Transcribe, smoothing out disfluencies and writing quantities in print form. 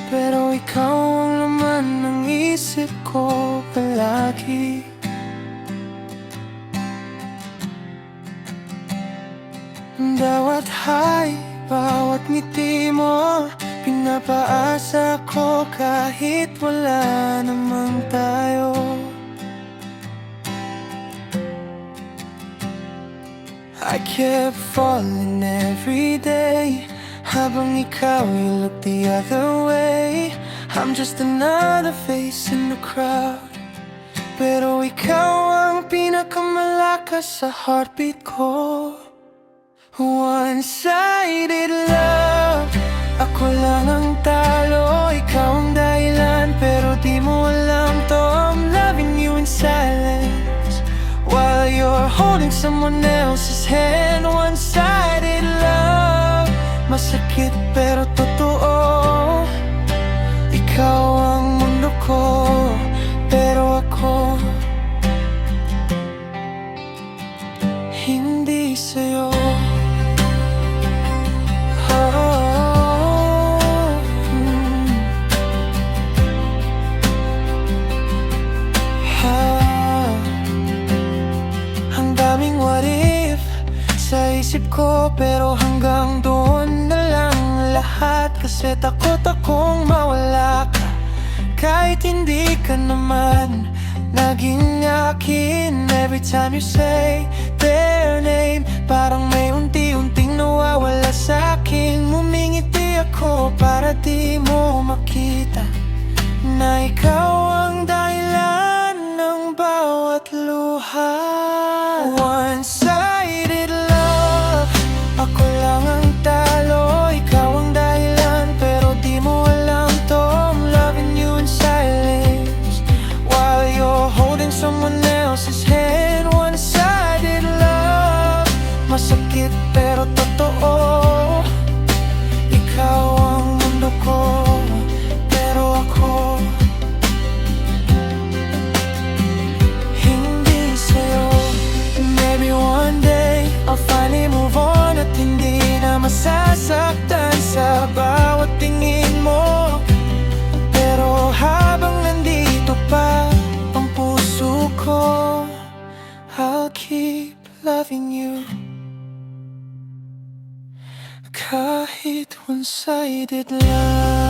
pero ikaw ang laman ng isip ko palagi. Bawat hay, bawat ngiti mo, pinapaasa ko kahit wala namang tayo. I kept falling every day, habang ikaw you look the other way. I'm just another face in the crowd, pero ikaw ang pinakamalakas sa heartbeat ko. One-sided love, ako lang ang talo, ikaw ang dahilan, pero di mo alam to. I'm loving you in silence while you're holding someone else's hand. One-sided love, masakit pero totoo. Ikaw ang mundo ko, pero ako hindi sa'yo. Sa isip ko, pero hanggang doon na lang lahat. Kasi takot akong mawala ka, kahit hindi ka naman naging akin. Every time you say their name, parang may unti-unting nawawala sa'kin. Ngumingiti ako para di mo makita na ikaw ang dahilan ng bawat luha. One-sided love, ako lang ang talo, ikaw ang dahilan, pero di mo alam to. I'm loving you in silence while you're holding someone else's hand. One-sided love, masakit pero totoo. Ikaw ang mundo ko, pero ako hindi sa'yo. Maybe one day I'll finally move on at hindi na masasaktan sa bawat tingin mo. Pero habang nandito pa ang puso ko, I'll keep loving you. Kahit one-sided lang.